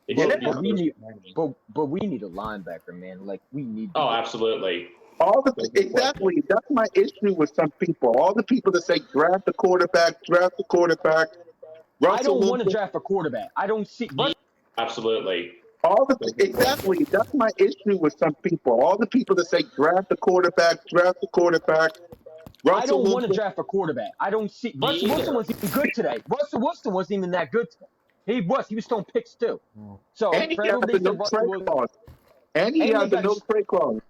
It But, should be but we first need, and 20. but we need a linebacker, man. Like we need. Oh, absolutely. Exactly. That's my issue with some people. All the people that say draft the quarterback, draft the quarterback. I don't want to draft a quarterback. I don't see. Absolutely. Exactly. That's my issue with some people. All the people that say draft the quarterback, draft the quarterback. I don't want to draft a quarterback. I don't see. Russell Wilson either. wasn't even good today. Russell Wilson wasn't even that good today. He was throwing picks too. So And he for has everybody the said no Russell trade Wilson, clause. And he has the no trade clause.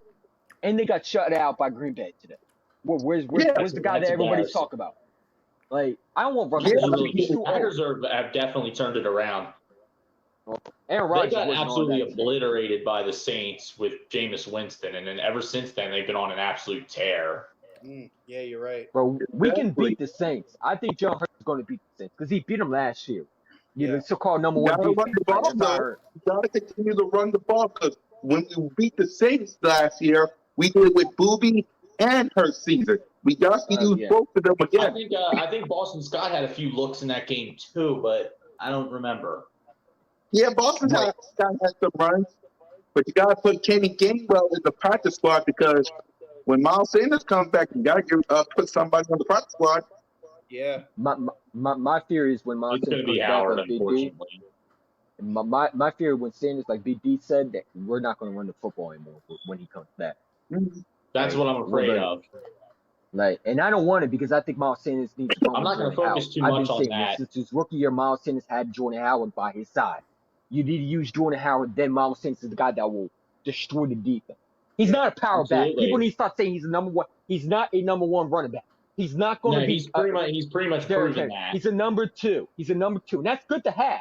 and they got shut out by Green Bay today. Where's the guy that everybody's talking about? Like I don't want Russell Wilson. He's too Packers old. have definitely turned it around. Aaron They Rodgers got wasn't absolutely on that obliterated by the Saints with Jameis Winston, and then ever since then they've been on an absolute tear. Yeah, you're right. Bro, we can beat the Saints. I think John Hurts is going to beat the Saints because he beat them last year. Yeah. The so-called number one defense. You got to continue to run the ball because when we beat the Saints last year, we did it with Booby and Hurts season. We got to use both of them again. I think Boston Scott had a few looks in that game too, but I don't remember. Yeah, Boston Scott had some runs, but you got to put Kenny Gainwell in the practice squad because when Miles Sanders comes back, you got to put somebody on the practice squad. Yeah. My theory is when Miles Sanders comes back like BD. My theory when Sanders, like BD said, that we're not going to run the football anymore when he comes back. That's what I'm afraid of. Like, and I don't want it because I think Miles Sanders needs to. I'm not going to focus too much on that. Since his rookie year, Miles Sanders had Jordan Howard by his side. You need to use Jordan Howard, then Miles Sanders is the guy that will destroy the defense. He's not a power back. People need to start saying he's a number one. He's not a number one running back. He's not going to be. He's pretty much proven that. He's a number two. And that's good to have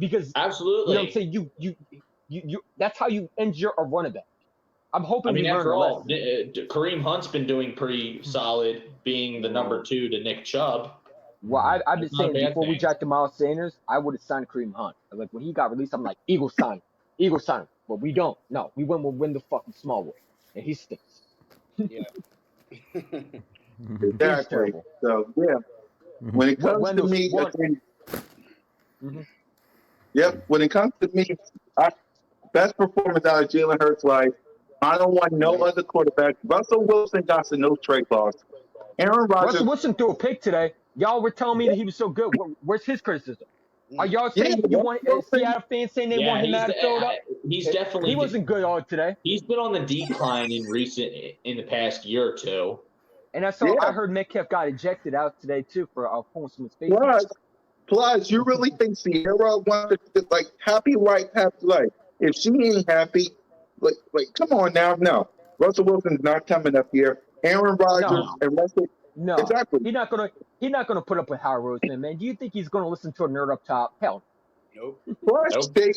because absolutely. You know what I'm saying? You that's how you injure a running back. I'm hoping. I mean, after all, Kareem Hunt's been doing pretty solid, being the number two to Nick Chubb. Well, I've been saying before we drafted Miles Sanders, I would have signed Kareem Hunt. Like when he got released, I'm like, Eagles sign him. But we don't. No, we win the fucking small way, and he stinks. Yeah. Exactly. So yeah, when it comes to me, when it comes to me, best performance out of Jalen Hurts' life. I don't want no other quarterback. Russell Wilson got the no trade clause. Aaron Rodgers. Russell Wilson threw a pick today. Y'all were telling me that he was so good. Where's his criticism? Are y'all saying you want Seattle fans saying they want him out of Philadelphia? He's definitely. He wasn't good all today. He's been on the decline in the past year or two. And I heard Metcalf got ejected out today too for pulling some space. Plus, you really think Sierra wanted to happy wife, happy life? If she ain't happy, come on now, no. Russell Wilson's not coming up here. Aaron Rodgers and Russell. No, exactly. He's not gonna put up with Howard Roseman, man. Do you think he's gonna listen to a nerd up top? Hell. Nope. Plus they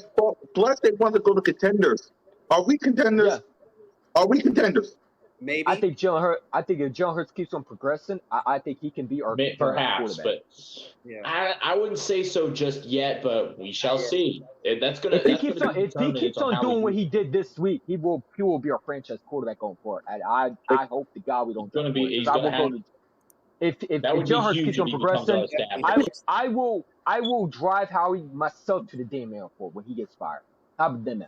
want to go to contenders. Are we contenders? Yeah. Are we contenders? Maybe. I think if Jalen Hurts keeps on progressing, I think he can be our perhaps, but I wouldn't say so just yet. But we shall see. If he keeps on doing what he did this week, he will be our franchise quarterback going forward. And I hope to God we don't. If Jalen Hurts keeps on progressing, I will drive Howie myself to the damn airport when he gets fired. How about them?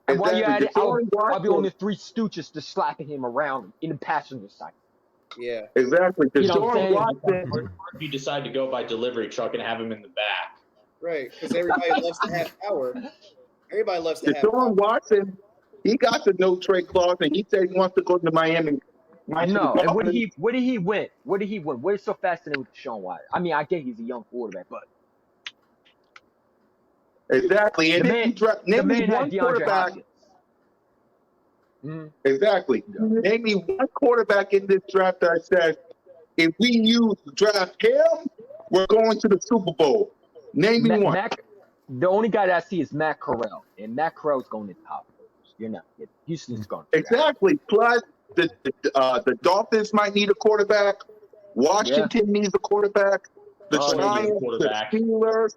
And while you're at it, I'll be on the Three Stooges just slapping him around in the passenger side. Yeah. Exactly. You know what I'm saying? Or if you decide to go by delivery truck and have him in the back. Right, because everybody loves to have power. Everybody loves to have power. Deshaun Watson, he got the no trade clause, and he said he wants to go to Miami. No, and where did he win? What is so fascinating with Deshaun Watson? I mean, I get he's a young quarterback, but exactly. And the man had DeAndre Hopkins. Exactly. Name me one quarterback in this draft that says, if we draft him, we're going to the Super Bowl. Name me one. The only guy that I see is Matt Corral, and Matt Corral's going to the top. You're not. Houston's going. Exactly. Plus, the Dolphins might need a quarterback. Washington needs a quarterback. The Giants, the Steelers.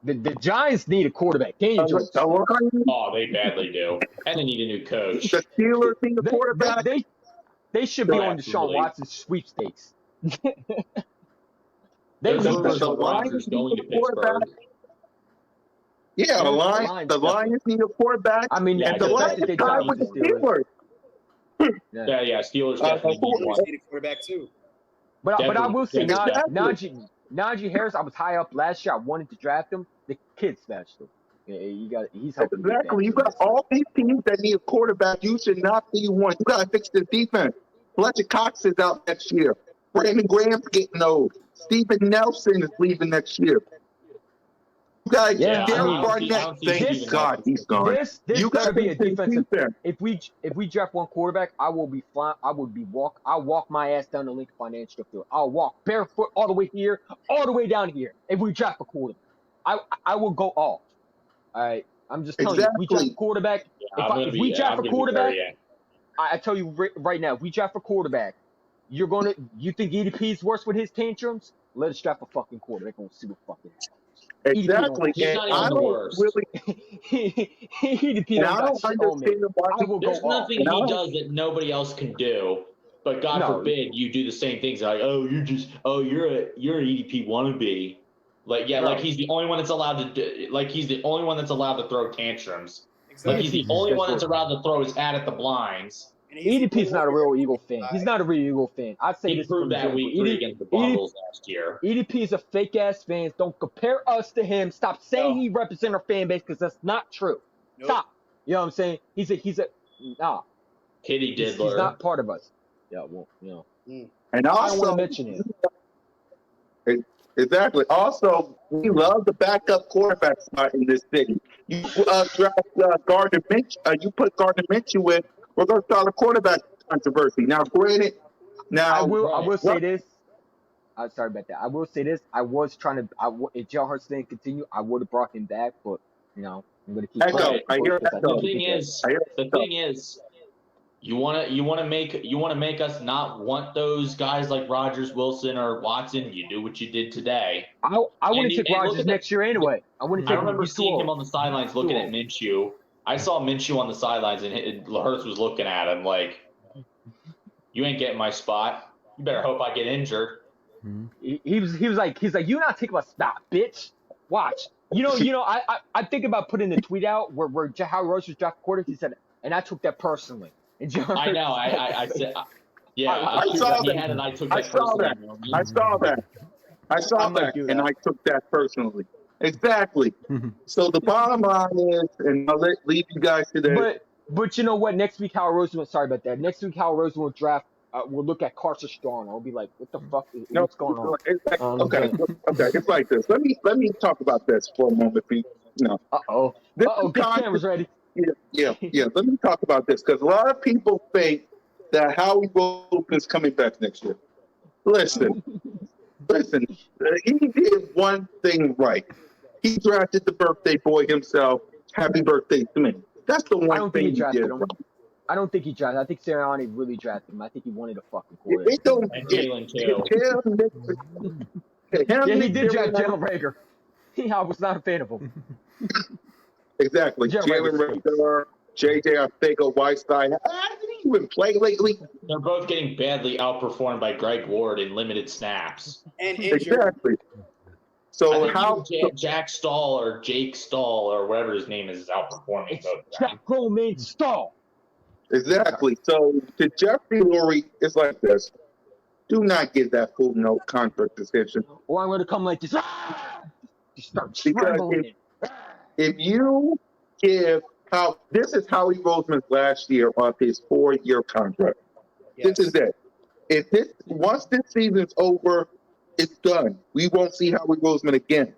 The Giants need a quarterback. Daniel Jones. Oh, they badly do. And they need a new coach. The Steelers need a quarterback. They should be on Deshaun Watson's sweepstakes. They need Deshaun Watson's going to Pittsburgh. Yeah, the Lions need a quarterback. I mean, and the Lions tied with the Steelers. Yeah, Steelers definitely need one. Need a quarterback too. But I will say, Najee Harris, I was high up last year. I wanted to draft him. The kid smashed him. Yeah, he's helping. Exactly. You got all these teams that need a quarterback. You should not be one. You got to fix the defense. Fletcher Cox is out next year. Brandon Graham's getting old. Steven Nelson is leaving next year. You got Derek Barnett. Thank God he's gone. You got to be a defensive. If we draft one quarterback, I will be flying. I'll walk my ass down the Lincoln Financial Field. I'll walk barefoot all the way here, all the way down here. If we draft a quarterback, I will go off. All right, I'm just telling you. If we draft a quarterback, if we draft a quarterback, I tell you right now, if we draft a quarterback, you think EDP is worse with his tantrums? Let us draft a fucking quarterback. We'll see what fucking happens. Exactly. He's not even the worst. EDP I don't understand why. There's nothing he does that nobody else can do. But God forbid you do the same things. Like, you're an EDP wannabe. Like, like he's the only one that's allowed to do. Like, he's the only one that's allowed to throw tantrums. Exactly. Like, he's the only one that's allowed to throw his hat at the blinds. EDP's not a real Eagle fan. He's not a real Eagle fan. I'd say he proved that week 3 against the Bengals last year. EDP is a fake ass fan. Don't compare us to him. Stop saying he represents our fan base because that's not true. Nope. Stop. You know what I'm saying? He's a Kitty diddler. He's not part of us. Yeah, well, you know. And also, I don't want to mention it. Exactly. Also, we love the backup quarterback spot in this city. You draft Gardner Minshew. You put Gardner Minshew in. We're going to start a quarterback controversy. Now, granted, I will say this. I'm sorry about that. I will say this. I was trying to. If Jalen Hurts didn't continue, I would have brought him back, but I'm going to keep. The thing is, you want to make us not want those guys like Rodgers, Wilson, or Watson. You do what you did today. I wouldn't take Rodgers next year anyway. I remember seeing him on the sidelines looking at Minshew. I saw Minshew on the sidelines, and Hurts was looking at him like, "You ain't getting my spot. You better hope I get injured." He was like, "You're not taking my spot, bitch. Watch." I think about putting the tweet out where Howie Roseman dropped quarterback. He said, and I took that personally. And I know. I said, yeah. I saw that, and I took that personally. Exactly. So the bottom line is, and I'll leave you guys today. But you know what? Next week, Howie Roseman. Sorry about that. Next week, Howie Roseman will draft. We'll look at Carson Strong. I'll be like, what the fuck? What's going on? Okay. It's like this. Let me talk about this for a moment, Pete. Good camera's ready. Yeah. Let me talk about this because a lot of people think that Howie Roseman is coming back next year. Listen. He did one thing right. He drafted the birthday boy himself. Happy birthday to me. That's the one thing he did right. I don't think he drafted. I think Sirianni really drafted him. I think he wanted a fucking quarterback. He did draft Jalen Reagor. I was not a fan of him. Exactly. Jalen Reagor, JJ Arcega-Whiteside. Hasn't he even played lately? They're both getting badly outperformed by Greg Ward in limited snaps. And injured. Exactly. So Jack Stahl or Jake Stahl or whatever his name is outperforming both. Jack Romaine Stahl. Exactly. So to Jeffrey Lurie, it's like this. Do not give that fool no contract extension. Or I'm going to come like this. Just start trembling. If you give this is Howie Roseman's last year of his 4-year contract. Yes. This is it. Once this season's over, it's done. We won't see Howie Roseman again.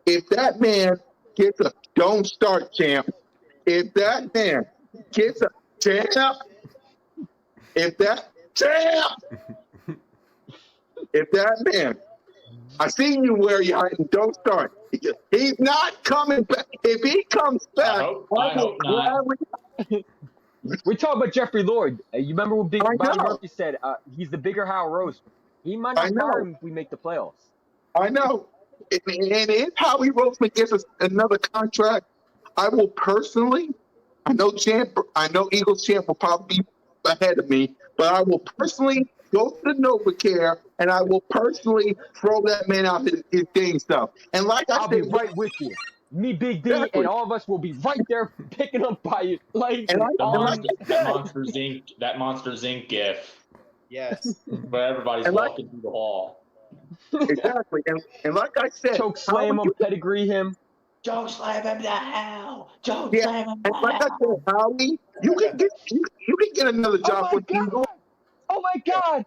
If that man gets a don't start champ, if that man gets a champ, if that man, I seen you where you hiding, don't start. He's not coming back. If he comes back, I hope not. We talk about Jeffrey Lord. You remember what Bobby Murphy said? He's the bigger Howie Roseman. He might not fire him if we make the playoffs. I know. And if Howie Roseman gets us another contract, I will personally, I know Eagles champ will probably be ahead of me, but I will personally go to the NovaCare and I will personally throw that man out his game stuff. And like I I'll be right with you. Me, Big D, exactly. And all of us will be right there picking up by you. Like, that Monsters Inc. gif. Yes. Where everybody's walking through the hall. Exactly. And like I said, choke slam him, pedigree him. Choke slam him down. Choke slam him down. And like I said, Howie, you can get another job with Eagle. Oh my God!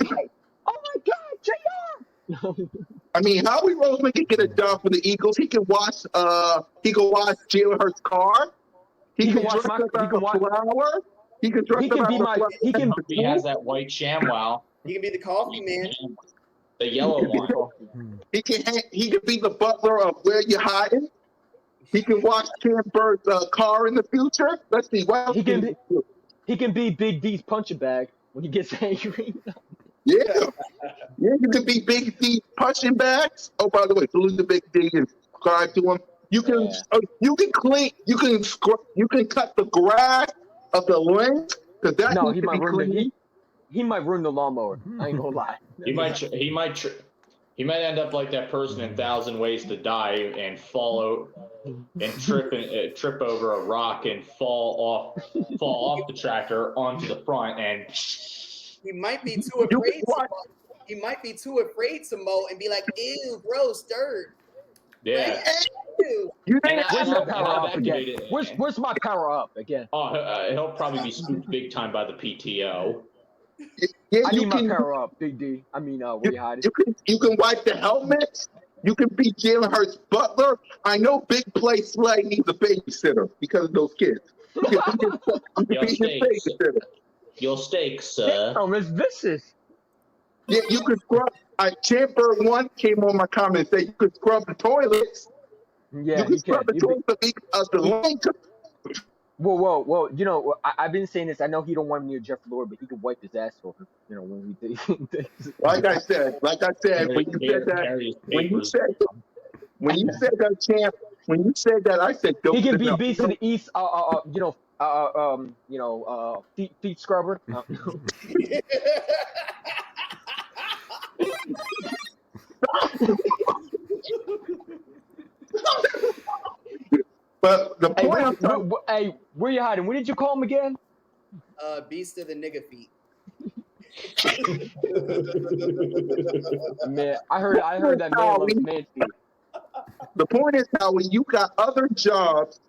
Oh my God, JR! I mean, Howie Roseman can get a job for the Eagles. He can wash Jalen Hurts' car. He can dress up as a flower. He can dress up as a flower. He has that white ShamWow. He can be the coffee man. The yellow one. He can be the butler of Where You Hiding. He can wash Camber's car in the future. Let's see. What he can be Big D's punching bag when he gets angry. Yeah, you can be Big D punching bags. Oh, by the way, salute to Big D and subscribe to him. You can clean. You can cut the grass of the lanes because that needs to be clean. He might ruin the lawnmower. I ain't gonna lie. He might end up like that person in 1,000 Ways to Die and fall and trip over a rock and fall off the tractor onto the front and. He might be too afraid. He might be too afraid to mow and be like, "Ew, gross, dirt." Yeah. Like, where's my power up again? Where's my power up again? Oh, he'll probably be spooked big time by the PTO. Yeah, I need my power up, Big D. I mean, where you hiding? You can wipe the helmets. You can be Jalen Hurts' butler. I know Big Play Slay needs a babysitter because of those kids. You can be his babysitter. Your steak, sir. Oh, Miss Vicious. Yeah, you could scrub. Chamber 1 came on my comment and said you could scrub the toilets. Yeah, you could scrub the toilets of the link. Well, you know, I've been saying this. I know he don't want me near Jeff Lord, but he could wipe his ass for him. You know, when he did. Like I said, when you said that, I said, don't. He can be Beast in the East. Feet scrubber. But the point hey, where you hiding? Where did you call him again? Beast of the nigga feet. Man, I heard that man loves man feet. The point is, Howie, you got other jobs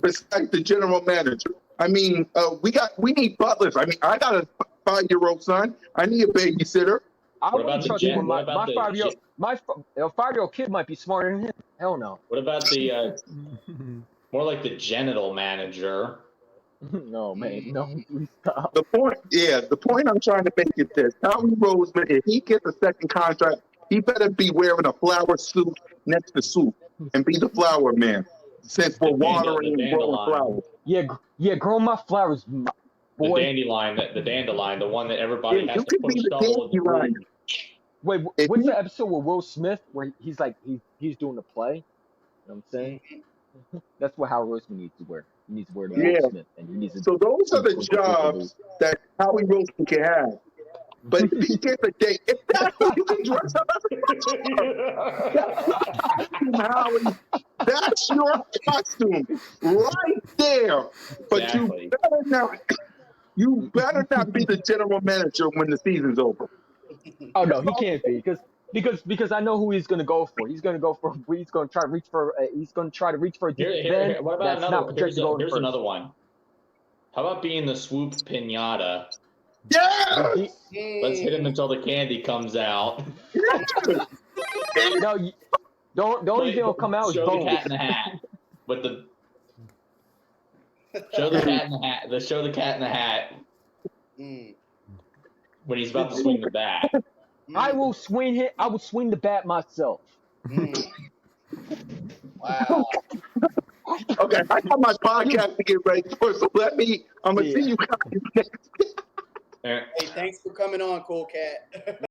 besides the general manager. I mean, we need butlers. I mean, I got a 5-year-old son. I need a babysitter. I wouldn't trust him. My 5-year-old kid might be smarter than him. Hell no. What about the more like the genital manager? No, man, no. Stop. The point I'm trying to make is this: Howie Roseman, if he gets a second contract, he better be wearing a flower suit next to soup and be the flower man. Since we're watering and growing flowers. Yeah, grow my flowers, boy. The dandelion, the one that everybody has to put dandelion. Wait, what's the episode with Will Smith where he's like he's doing the play? You know what I'm saying? That's what Howie Roseman needs to wear. He needs to wear the Will Smith, and he needs to. So those are the jobs that Howie Roseman can have. But if he gets a date, exactly, you can dress up as a Howie. That's your costume right there. But exactly. You better not be the general manager when the season's over. Oh no, he can't be because I know who he's going to go for. He's going to try to reach for a defense. What about here's another one. How about being the swoop pinata? Yeah. Let's hit him until the candy comes out. No, the only thing will come out is show the cat in the hat with the show the cat in the hat. Show the cat in the hat when he's about to swing the bat. I will swing it. I will swing the bat myself. Wow. Okay, I got my podcast to get ready for, so I'm gonna see you guys next. Hey, thanks for coming on, Cool Cat.